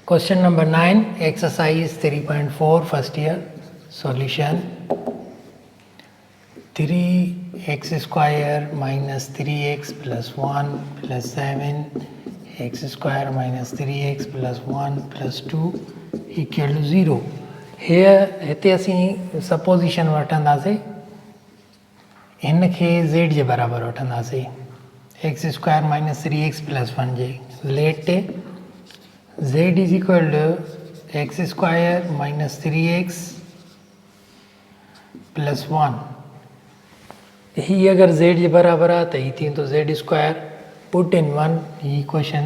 Question number 9, exercise 3.4, first year, solution. 3x square minus 3x plus 1 plus 7 x square minus 3x plus 1 plus 2 equal to 0. Here हिते असीं supposition वठंदासीं इन खे z जे बराबर वठंदासीं x square minus 3x plus 1 J let z is equal to x square minus 3x plus 1. ही अगर z जे बराबर आहे त ही थींदो z square put in 1 he equation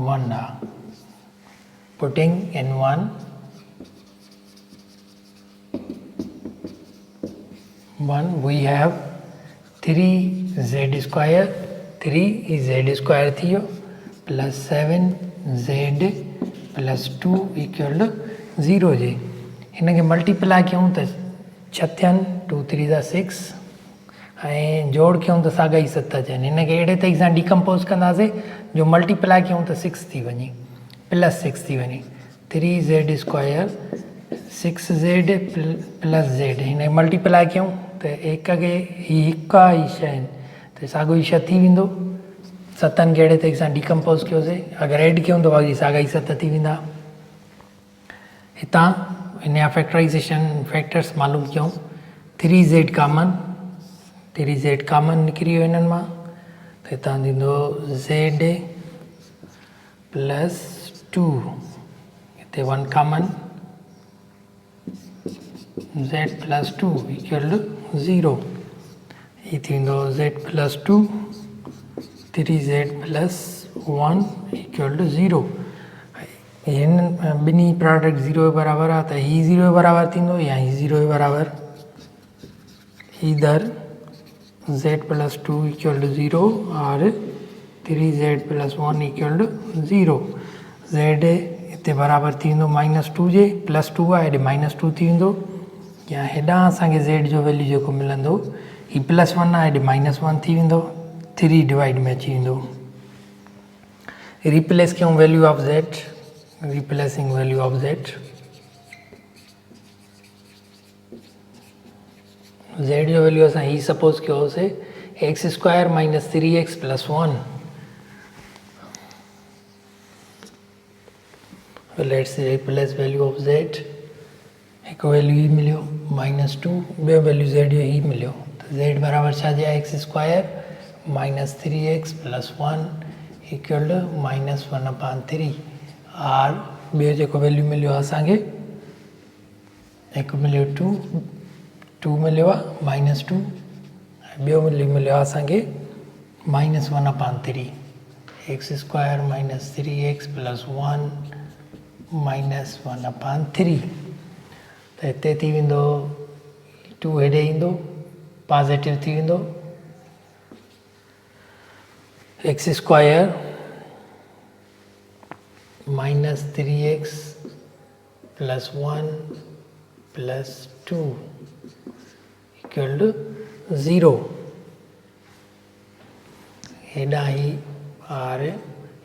1 आहे putting in 1 we have 3z square 3 is z square थियो plus 7z plus 2 equal to 0 जे हिन खे multiply कयूं त 6 थियनि 2 3 जा 6 ऐं जोड़ कयूं त साॻा ई 7 अचनि हिन खे अहिड़े तरीक़े सां डिकम्पोज़ कंदासीं जो मल्टीप्लाई कयूं त 6 थी वञे प्लस 6 थी वञे 3z square 6z plus z हिन खे मल्टीप्लाई कयूं त एक खे ही हिकु आहे ही 6 आहिनि त साॻियो ई 6 थी वेंदो 7 खे अहिड़े तरीक़े सां डिकम्पोज़ कयोसीं अगरि एड कयूं त बाक़ी साॻा ई 7 थी वेंदा हितां हिन जा फैक्टराइज़ेशन फैक्टर्स मालूम कयूं 3z कॉमन निकिरी वियो हिननि मां त हितां थींदो z प्लस 2 हिते 1 common z plus 2 equal to 0 ही थींदो z plus 2 3z plus 1 equal to 0 हिन ॿिन्ही प्रोडक्ट 0 जे बराबरि आहे त ही 0 जे बराबरि थींदो या ही 0 जे बराबरि either z plus 2 equal to 0 और 3z plus 1 equal to 0 z हिते बराबरि थी वेंदो -2 जे प्लस 2 आहे हेॾे -2 थी वेंदो या हेॾां असांखे z जो वैल्यू जेको मिलंदो ही +1 आहे हेॾे -1 थी वेंदो 3 डिवाइड में अची वेंदो रिप्लेस कयूं value of z replacing value of z z जो वैल्यू असां ही सपोज कयोसीं x square minus 3x plus 1 let's replace value of z हिकु वैल्यू ही मिलियो -2 ॿियो वैल्यू z जो ही मिलियो त z बराबरि छा जे आहे x square minus 3x plus 1 equal to -1/3 और ॿियो जेको वैल्यू मिलियो आहे असांखे हिकु मिलियो 2 मिलियो आहे -2 ऐं ॿियो मिलियो आहे असांखे -1/3 x square minus 3x plus 1 -1/3 त हिते थी वेंदो 2 हेॾे ईंदो पॉज़िटिव थी वेंदो x square minus 3x plus 1 plus 2 equal to 0 हेॾां ही और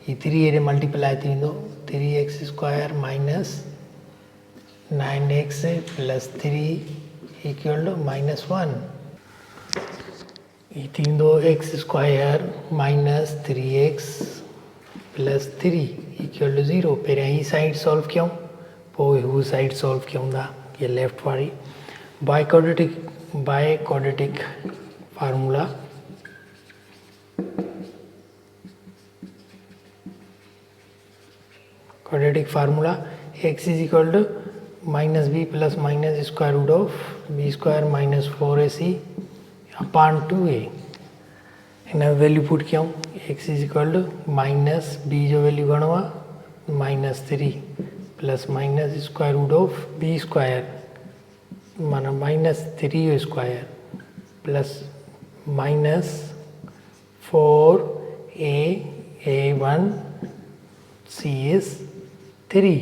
ही 3 हेॾे मल्टीप्लाई थी वेंदो 3x square minus 9x plus 3 equal to -1 ही थींदो x square minus 3x plus 3 equal to 0 पहिरियां ही साइड सॉल्व कयूं पोइ हू साइड सॉल्व कयूं था ये लेफ्ट वारी bye quadratic formula x is equal to -b plus minus square root of b square minus 4ac upon 2a हिन value put कयूं x is equal to -b जो value घणो आहे -3 plus minus square root of b square माना -3 जो square plus -4a1 c is 3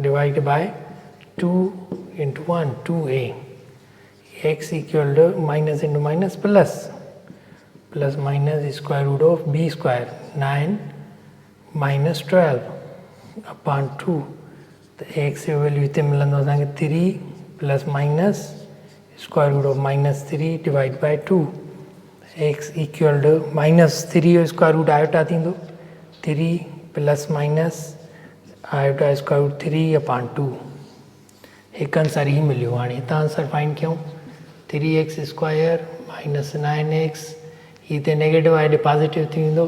divided by 2 into 1 2a x equal to minus into minus plus minus square root of b square 9 minus 12 upon 2 तो x जो value हिते मिलंदो असांखे 3 plus minus square root of -3 divide by 2 x equal to -3 जो square root iota थींदो 3 plus minus iota square root 3/2 हिकु answer ही मिलियो। हाणे हितां आंसर फाइंड कयूं 3x स्क्वायर माइनस 9x हिते नेगेटिव आहे पॉजिटिव थी वेंदो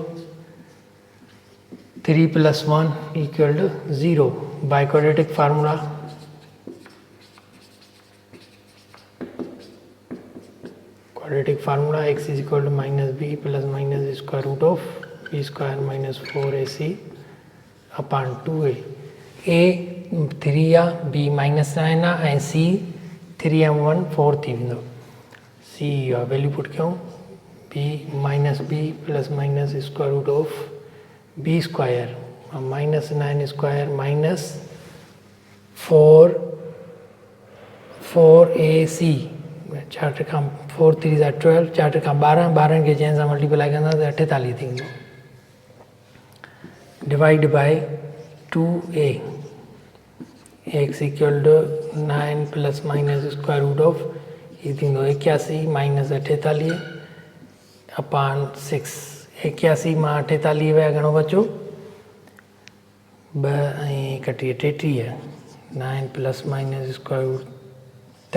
3 + 1 equal to 0 by quadratic formula x is equal to -b plus minus square root of b square minus 4ac upon 2a a 3 आहे b -9 आहे ऐं c 3 and 1 4 थी वेंदो c आहे वैल्यू पुट कयूं b plus minus square root of b square -9 square minus 4ac 4 खां 4 3 12 4 खां 12 खे जंहिं सां मल्टीप्लाई कंदा त 48 थींदो divide by 2a x equal to 9 plus minus square root of ये थींदो 81 माइनस 48 अपॉन 6 81 मां 48 विया घणो बचो 2 ऐं 33 9 plus minus square root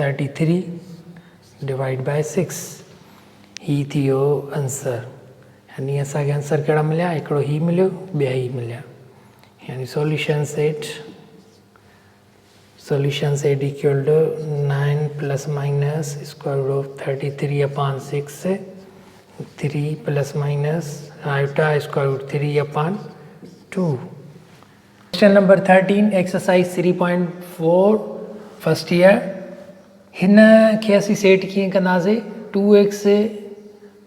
33 divide by 6 ही थियो आंसर यानी असांखे आंसर कहिड़ा मिलिया हिकिड़ो ही मिलियो ॿिया ही मिलिया यानी solution set equal to 9 plus minus square root of 33/6 3 plus minus iota square root 3/2 question number 13 exercise 3.4 first year हिन खे असीं सेट कीअं कंदासीं 2x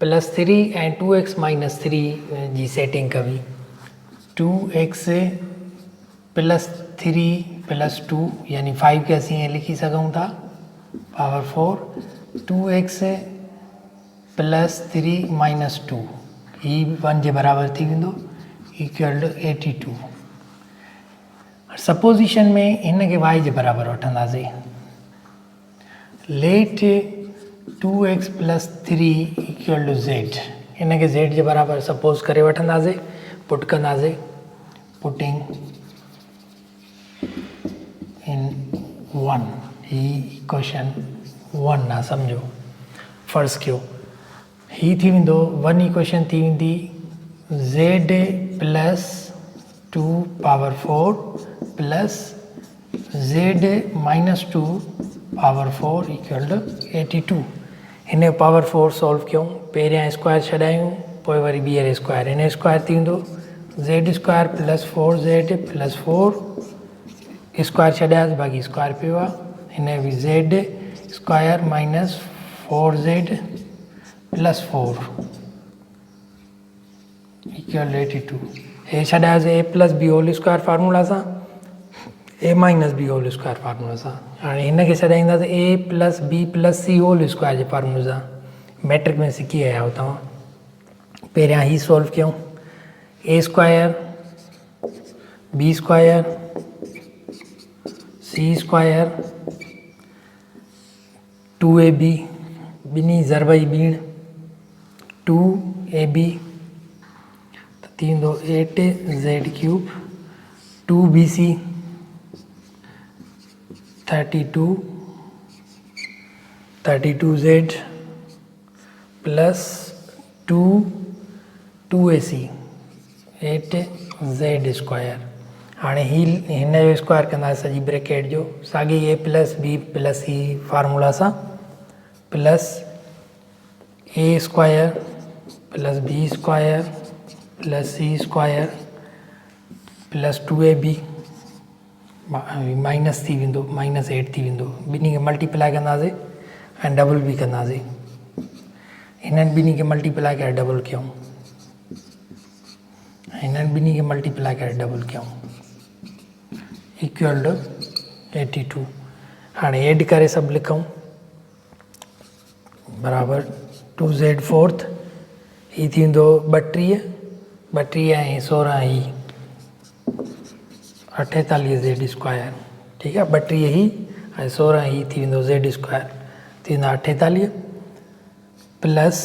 + 3 ऐं 2x - 3 जी सेटिंग कबी 2x + 3 + 2 यानी 5 खे असीं ईअं लिखी सघूं था पावर 4 2x + 3 - 2 ही 1 जे बराबरि थी वेंदो इक्वल टू 82 सपोजिशन में हिन खे y जे बराबरि वठंदासीं late 2x + 3 equal to z हिन खे z जे बराबरि सपोज करे वठंदासीं पुट कंदासीं पुटिंग इन 1 ही इक्वेशन 1 आहे सम्झो फर्ज़ कयो ही थी वेंदो 1 इक्वेशन थी वेंदी z + 2 power 4 plus z - 2 power 4 equal to 82 हिन पावर 4 सॉल्व कयूं पहिरियां स्क्वायर छॾायूं पोइ वरी ॿीहर स्क्वायर हिन स्क्वायर थी वेंदो z square plus 4z plus 4 square छॾियासीं बाक़ी स्क्वायर पियो आहे हिन बि z square minus 4z plus 4 equal 82 हे छॾियासीं a + b whole square formula सां a - b whole square formula सां हाणे हिन खे छॾाईंदासीं a + b + c whole square जे फार्मूले सां मैट्रिक में सिखी आया आहियो तव्हां पहिरियां ही सॉल्व कयूं a square b square c square 2ab ॿिन्ही ज़रब जी ॿीण 2ab त थी वेंदो 8z³ 2bc 32z plus 2ac 8z square हाणे हिन जो स्क्वायर कंदासीं सॼी ब्रैकेट जो साॻी a + b + c फार्मूला सां plus a square plus b square plus c square plus 2ab minus थी वेंदो -8 थी वेंदो ॿिन्ही खे मल्टीप्लाई कंदासीं ऐं डबल बि कंदासीं हिननि ॿिन्ही खे मल्टीप्लाई करे डबल कयूं हिननि ॿिन्ही खे मल्टीप्लाई करे डबल कयूं इक्वल टू 82 हाणे ऐड करे सभु लिखूं बराबरि 2z4 ही थी वेंदो 32 ऐं 16 ही 48z स्क्वायर ठीकु आहे। 32 ही ऐं 16 ही थी वेंदो ज़ेड स्क्वायर थी वेंदा 48 प्लस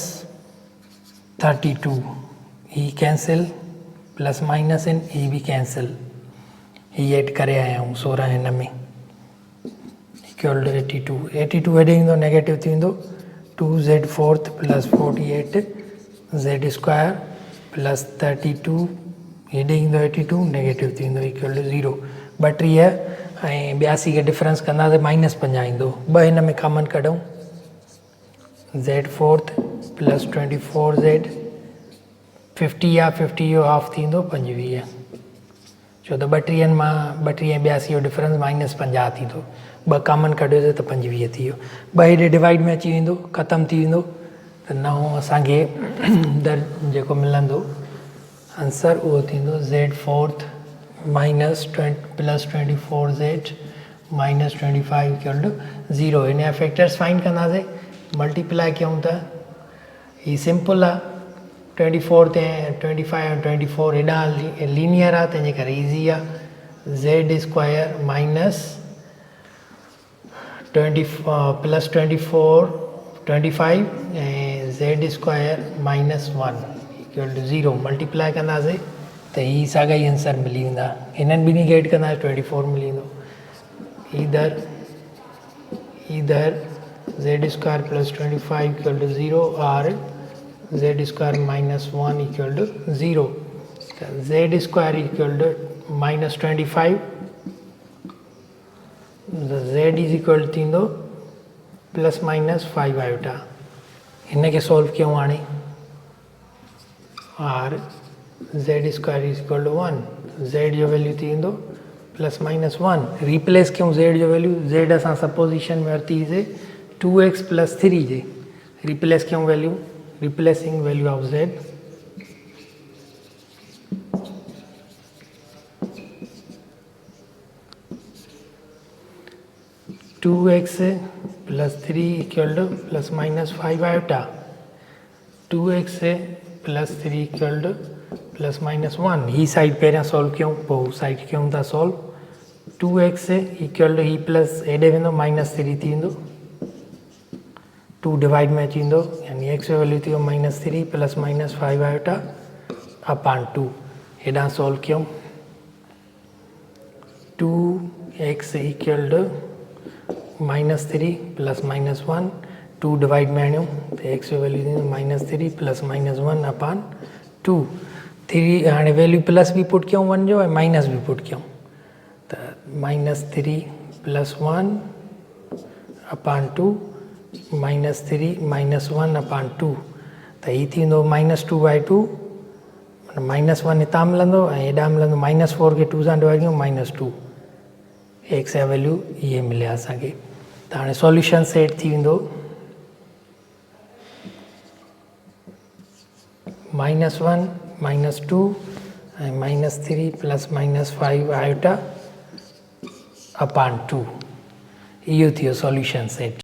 32 ही कैंसिल प्लस माइनस आहिनि ही बि कैंसिल ही एड करे आया आहियूं 16 हिन में इक्वल टू 82 हेॾे ईंदो नेगेटिव थी वेंदो 2z4 plus 48 Z square plus 32 हेॾे ईंदो 82 नेगेटिव थी वेंदो इक्वल टू 0। 32 ऐं 82 खे डिफरेंस कंदासीं -50 ईंदो 2 हिन में कॉमन कढूं z4 प्लस 24z 50 आहे 50 जो हाफ थींदो 25 छो त 32 मां 32 ऐं 82 जो डिफरेंस -50 थींदो 2 कॉमन कढियोसीं त 25 थी वियो 2 हेॾे डिवाइड में अची वेंदो ख़तमु थी वेंदो त 9 असांखे जेको मिलंदो आंसर उहो थींदो z4 minus plus 24z minus 25 equal to 0। हिन जा फैक्टर्स फाइंड कंदासीं मल्टीप्लाई कयूं त ही सिंपल आहे 24 ते 25 ऐं 24 हेॾा लीनियर आहे तंहिंजे करे ईज़ी आहे ज़ेड स्क्वायर माइनस 20 प्लस 24 25 ऐं z square minus 1 equal to 0 multiply कंदासीं त ही साॻा ई आंसर मिली वेंदा हिननि ॿिन्ही खे एड कंदासीं 24 मिली वेंदो either Z square plus 25 equal to 0 और Z square minus 1 equal to 0 त Z square equal to minus 25 Z is equal थींदो प्लस माइनस 5 आयोटा हिन खे सॉल्व कयूं हाणे और Z square is equal to 1 Z जो वैल्यू थी वेंदो प्लस माइनस 1 रिप्लेस कयूं ज़ेड जो वैल्यू ज़ेड असां सपोजिशन में वरितीसीं 2x प्लस 3 जे रिप्लेस कयूं value replacing value of z to x plus 3 equal to plus minus 5 iota 2x plus 3 equal to plus minus 1 ही साइड पहिरियां सॉल्व कयूं पोइ साइड कयूं था सॉल्व 2x इक्वल टू ही प्लस हेॾे वेंदो माइनस 3 थी वेंदो 2 डिवाइड में अची वेंदो यानी x जो वैल्यू थी वियो minus 3 plus minus 5 iota upon 2 हेॾां सॉल्व कयूं 2x equal to minus 3 plus minus 1 2 divide में आणियूं त x जो वैल्यू थींदो माइनस 3 प्लस माइनस 1 अपॉन 2 3 हाणे वैल्यू प्लस बि पुट कयूं 1 जो ऐं माइनस बि पुट कयूं त minus 3 plus 1 upon 2 minus 3 minus 1 upon 2 त हीअ थींदो माइनस 2/2 माइनस 1 हितां मिलंदो ऐं हेॾां मिलंदो माइनस 4 खे 2 सां डिवाइड कयूं माइनस 2 एक्स जा वैल्यू इहे मिलिया असांखे त हाणे सॉल्यूशन सेट थी वेंदो -1 -2 ऐं -3 प्लस -5 आयोटा अपॉन 2 इहो थी वियो सॉल्यूशन सेट।